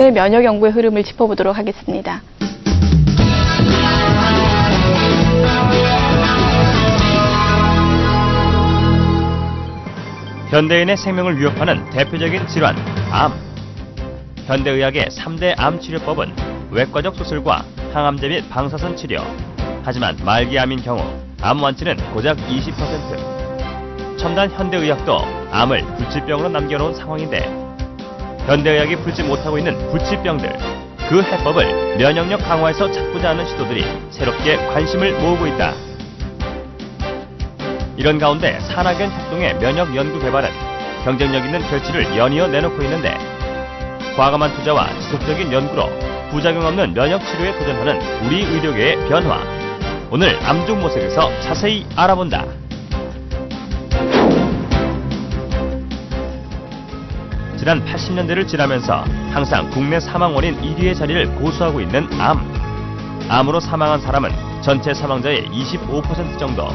면역 연구의 흐름을 짚어보도록 하겠습니다. 현대인의 생명을 위협하는 대표적인 질환, 암. 현대의학의 3대 암 치료법은 외과적 수술과 항암제 및 방사선 치료. 하지만 말기암인 경우 암 완치는 고작 20%. 첨단 현대의학도 암을 불치병으로 남겨놓은 상황인데 현대의학이 풀지 못하고 있는 불치병들, 그 해법을 면역력 강화에서 찾고자 하는 시도들이 새롭게 관심을 모으고 있다. 이런 가운데 산학연 협동의 면역 연구 개발은 경쟁력 있는 결실을 연이어 내놓고 있는데 과감한 투자와 지속적인 연구로 부작용 없는 면역 치료에 도전하는 우리 의료계의 변화. 오늘 암중모색에서 자세히 알아본다. 지난 80년대를 지나면서 항상 국내 사망 원인 1위의 자리를 고수하고 있는 암. 암으로 사망한 사람은 전체 사망자의 25% 정도.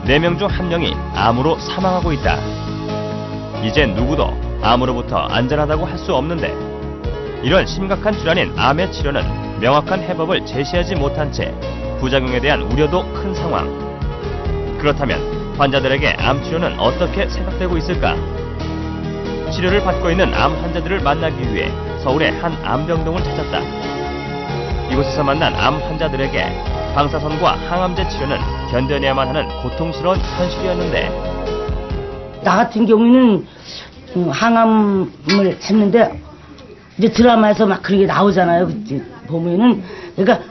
4명 중 1명이 암으로 사망하고 있다. 이젠 누구도 암으로부터 안전하다고 할 수 없는데 이런 심각한 질환인 암의 치료는 명확한 해법을 제시하지 못한 채 부작용에 대한 우려도 큰 상황. 그렇다면 환자들에게 암 치료는 어떻게 생각되고 있을까? 치료를 받고 있는 암 환자들을 만나기 위해 서울의 한 암병동을 찾았다. 이곳에서 만난 암 환자들에게 방사선과 항암제 치료는 견뎌내야만 하는 고통스러운 현실이었는데 나 같은 경우에는 항암을 했는데 이제 드라마에서 막 그렇게 나오잖아요. 그때 보면은 그러니까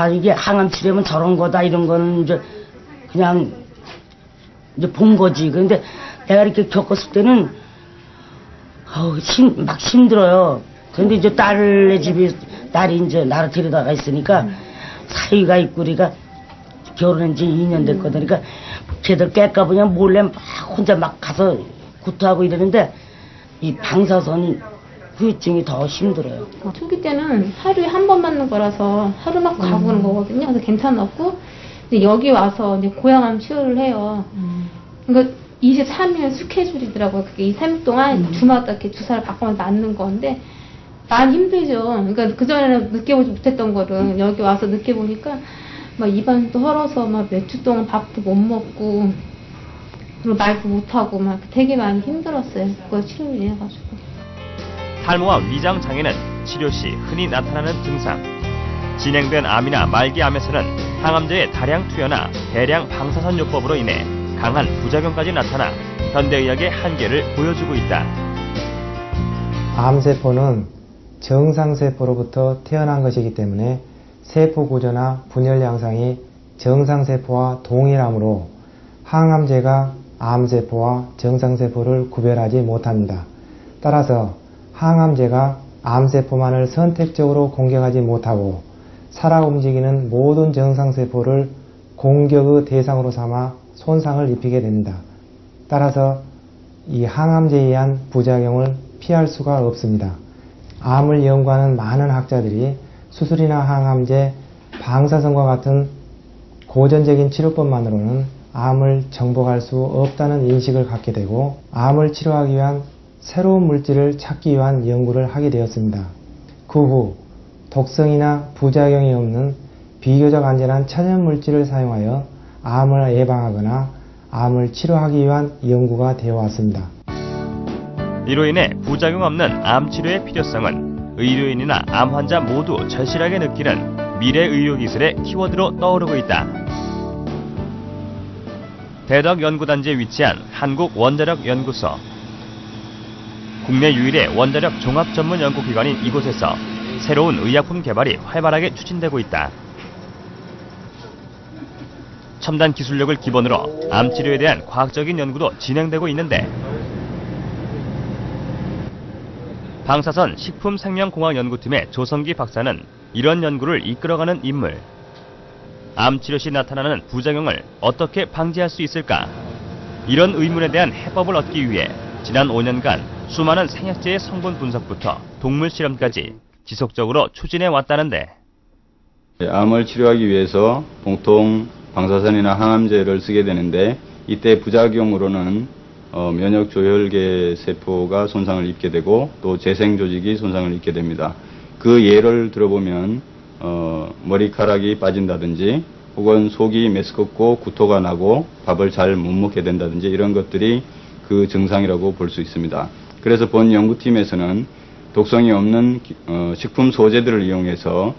이게 항암 치료면 저런 거다 이런 거는 이제 그냥 이제 본 거지. 그런데 내가 이렇게 겪었을 때는 막 힘들어요. 그런데 이제 딸네 집에 딸이 이제 나를 데려다가 있으니까 사위가 있고 우리가 결혼한 지 2년 됐거든. 그러니까 걔들 깰까 보냐 몰래 막 혼자 막 가서 구토하고 이러는데 이 방사선이 후유증이 더 힘들어요. 초기 때는 하루에 한 번 맞는 거라서 하루만 가고 그런 거거든요. 그래서 괜찮았고 근데 여기 와서 이제 고양암 치료를 해요. 그러니까 23일 스케줄이더라고요. 그게 2, 3일 동안 주마다 이렇게 주사를 바꿔서 맞는 건데 많이 힘들죠. 그러니까 그전에는 느껴보지 못했던 거를 여기 와서 느껴보니까 막 입안도 헐어서 막 몇 주 동안 밥도 못 먹고 그리고 말도 못하고 막 되게 많이 힘들었어요. 그걸 치료를 해가지고. 탈모와 위장 장애는 치료 시 흔히 나타나는 증상. 진행된 암이나 말기암에서는 항암제의 다량 투여나 대량 방사선 요법으로 인해 강한 부작용까지 나타나 현대의학의 한계를 보여주고 있다. 암세포는 정상세포로부터 태어난 것이기 때문에 세포 구조나 분열 양상이 정상세포와 동일하므로 항암제가 암세포와 정상세포를 구별하지 못합니다. 따라서 항암제가 암세포만을 선택적으로 공격하지 못하고 살아 움직이는 모든 정상세포를 공격의 대상으로 삼아 손상을 입히게 됩니다. 따라서 이 항암제에 의한 부작용을 피할 수가 없습니다. 암을 연구하는 많은 학자들이 수술이나 항암제, 방사선과 같은 고전적인 치료법만으로는 암을 정복할 수 없다는 인식을 갖게 되고 암을 치료하기 위한 새로운 물질을 찾기 위한 연구를 하게 되었습니다. 그 후 독성이나 부작용이 없는 비교적 안전한 천연물질을 사용하여 암을 예방하거나 암을 치료하기 위한 연구가 되어 왔습니다. 이로 인해 부작용 없는 암 치료의 필요성은 의료인이나 암 환자 모두 절실하게 느끼는 미래 의료기술의 키워드로 떠오르고 있다. 대덕연구단지에 위치한 한국원자력연구소. 국내 유일의 원자력 종합 전문 연구기관인 이곳에서 새로운 의약품 개발이 활발하게 추진되고 있다. 첨단 기술력을 기본으로 암 치료에 대한 과학적인 연구도 진행되고 있는데 방사선 식품생명공학연구팀의 조성기 박사는 이런 연구를 이끌어가는 인물. 암 치료 시 나타나는 부작용을 어떻게 방지할 수 있을까? 이런 의문에 대한 해법을 얻기 위해 지난 5년간 수많은 생약제의 성분 분석부터 동물 실험까지 지속적으로 추진해 왔다는데 암을 치료하기 위해서 보통 방사선이나 항암제를 쓰게 되는데 이때 부작용으로는 면역조혈계 세포가 손상을 입게 되고 또 재생조직이 손상을 입게 됩니다. 그 예를 들어보면 머리카락이 빠진다든지 혹은 속이 메스껍고 구토가 나고 밥을 잘 못 먹게 된다든지 이런 것들이 그 증상이라고 볼 수 있습니다. 그래서 본 연구팀에서는 독성이 없는 식품 소재들을 이용해서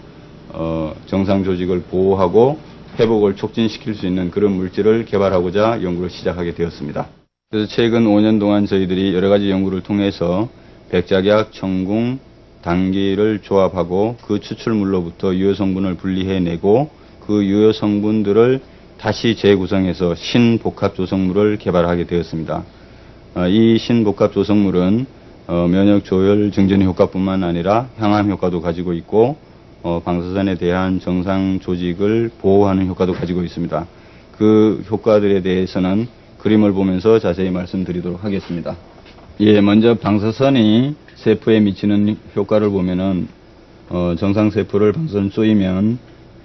정상 조직을 보호하고 회복을 촉진시킬 수 있는 그런 물질을 개발하고자 연구를 시작하게 되었습니다. 그래서 최근 5년 동안 저희들이 여러 가지 연구를 통해서 백작약, 청궁, 당귀를 조합하고 그 추출물로부터 유효 성분을 분리해내고 그 유효 성분들을 다시 재구성해서 신복합 조성물을 개발하게 되었습니다. 이 신복합 조성물은 면역 조혈 증진 효과뿐만 아니라 항암 효과도 가지고 있고 방사선에 대한 정상 조직을 보호하는 효과도 가지고 있습니다. 그 효과들에 대해서는 그림을 보면서 자세히 말씀드리도록 하겠습니다. 예, 먼저 방사선이 세포에 미치는 효과를 보면은 정상 세포를 방사선 쏘이면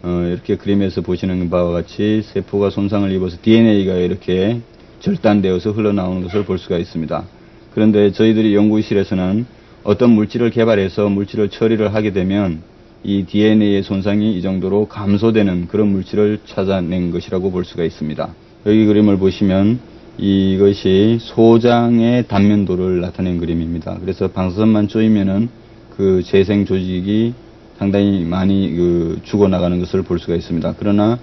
이렇게 그림에서 보시는 바와 같이 세포가 손상을 입어서 DNA가 이렇게 절단되어서 흘러나오는 것을 볼 수가 있습니다. 그런데 저희들이 연구실에서는 어떤 물질을 개발해서 물질을 처리를 하게 되면 이 DNA의 손상이 이 정도로 감소되는 그런 물질을 찾아낸 것이라고 볼 수가 있습니다. 여기 그림을 보시면 이것이 소장의 단면도를 나타낸 그림입니다. 그래서 방사선만 쪼이면은 그 재생 조직이 상당히 많이 죽어나가는 것을 볼 수가 있습니다. 그러나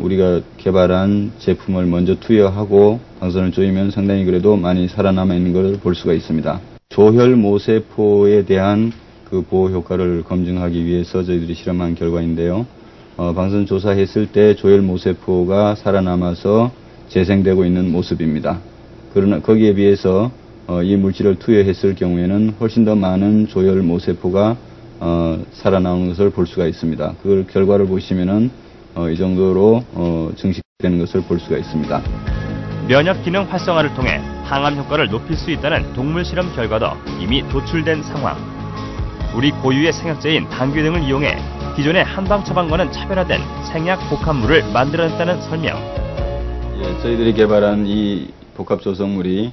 우리가 개발한 제품을 먼저 투여하고 방사선을 쪼이면 상당히 그래도 많이 살아남아 있는 것을 볼 수가 있습니다. 조혈 모세포에 대한 그 보호 효과를 검증하기 위해서 저희들이 실험한 결과인데요. 방사선 조사했을 때 조혈 모세포가 살아남아서 재생되고 있는 모습입니다. 그러나 거기에 비해서 이 물질을 투여했을 경우에는 훨씬 더 많은 조혈 모세포가 살아나오는 것을 볼 수가 있습니다. 그 결과를 보시면은 이 정도로 증식되는 것을 볼 수가 있습니다. 면역 기능 활성화를 통해 항암 효과를 높일 수 있다는 동물 실험 결과도 이미 도출된 상황. 우리 고유의 생약제인 당귀 등을 이용해 기존의 한방 처방과는 차별화된 생약 복합물을 만들어냈다는 설명. 예, 저희들이 개발한 이 복합 조성물이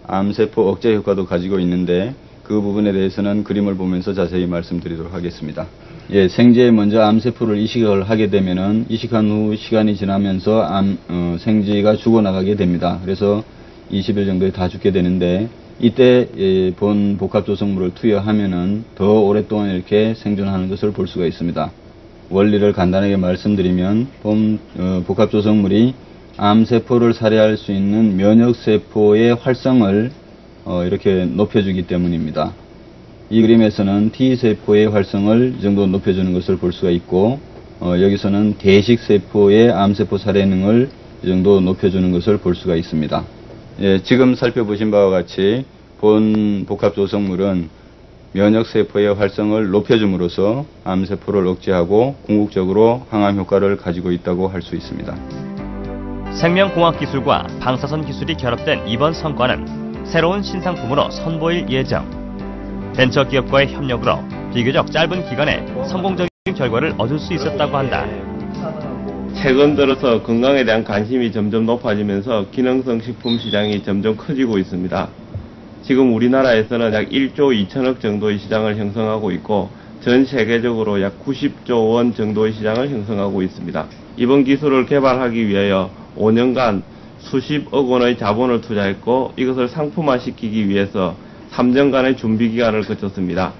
암세포 억제 효과도 가지고 있는데 그 부분에 대해서는 그림을 보면서 자세히 말씀드리도록 하겠습니다. 예, 생제에 먼저 암세포를 이식을 하게 되면은 이식한 후 시간이 지나면서 생쥐가 죽어나가게 됩니다. 그래서 20일 정도에 다 죽게 되는데 이때 본 복합 조성물을 투여하면은 더 오랫동안 이렇게 생존하는 것을 볼 수가 있습니다. 원리를 간단하게 말씀드리면 본 복합 조성물이 암세포를 살해할 수 있는 면역세포의 활성을 이렇게 높여주기 때문입니다. 이 그림에서는 T세포의 활성을 이 정도 높여주는 것을 볼 수가 있고 여기서는 대식세포의 암세포 살해능을 이 정도 높여주는 것을 볼 수가 있습니다. 예, 지금 살펴보신 바와 같이 본 복합 조성물은 면역세포의 활성을 높여줌으로써 암세포를 억제하고 궁극적으로 항암 효과를 가지고 있다고 할 수 있습니다. 생명공학 기술과 방사선 기술이 결합된 이번 성과는 새로운 신상품으로 선보일 예정. 벤처기업과의 협력으로 비교적 짧은 기간에 성공적인 결과를 얻을 수 있었다고 한다. 최근 들어서 건강에 대한 관심이 점점 높아지면서 기능성 식품 시장이 점점 커지고 있습니다. 지금 우리나라에서는 약 1조 2천억 정도의 시장을 형성하고 있고 전 세계적으로 약 90조 원 정도의 시장을 형성하고 있습니다. 이번 기술을 개발하기 위하여 5년간 수십억 원의 자본을 투자했고 이것을 상품화시키기 위해서 3년간의 준비기간을 거쳤습니다.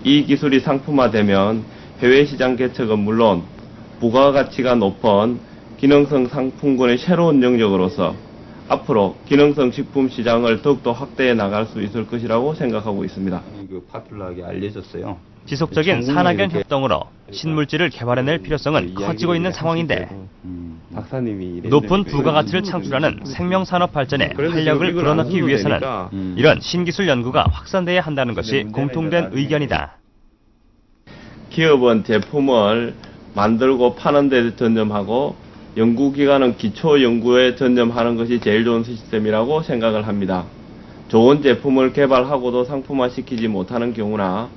이 기술이 상품화되면 해외 시장 개척은 물론 부가가치가 높은 기능성 상품군의 새로운 영역으로서 앞으로 기능성 식품 시장을 더욱더 확대해 나갈 수 있을 것이라고 생각하고 있습니다. 파퓰러하게 알려졌어요. 지속적인 산학연 협동으로 신물질을 개발해낼 필요성은 커지고 있는 상황인데 높은 부가가치를 창출하는 생명산업 발전에 활력을 불어넣기 위해서는 이런 신기술 연구가 확산돼야 한다는 것이 공통된 의견이다. 기업은 제품을 만들고 파는 데 전념하고 연구기관은 기초 연구에 전념하는 것이 제일 좋은 시스템이라고 생각을 합니다. 좋은 제품을 개발하고도 상품화시키지 못하는 경우나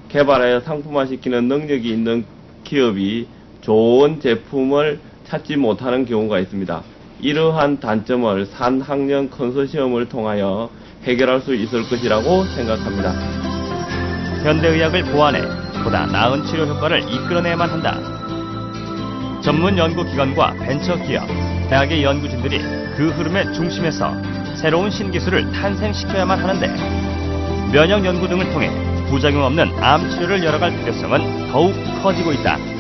개발하여 상품화시키는 능력이 있는 기업이 좋은 제품을 찾지 못하는 경우가 있습니다. 이러한 단점을 산학연 컨소시엄을 통하여 해결할 수 있을 것이라고 생각합니다. 현대의학을 보완해 보다 나은 치료 효과를 이끌어내야만 한다. 전문 연구기관과 벤처기업, 대학의 연구진들이 그 흐름의 중심에서 새로운 신기술을 탄생시켜야만 하는데 면역 연구 등을 통해 부작용 없는 암 치료를 열어갈 필요성은 더욱 커지고 있다.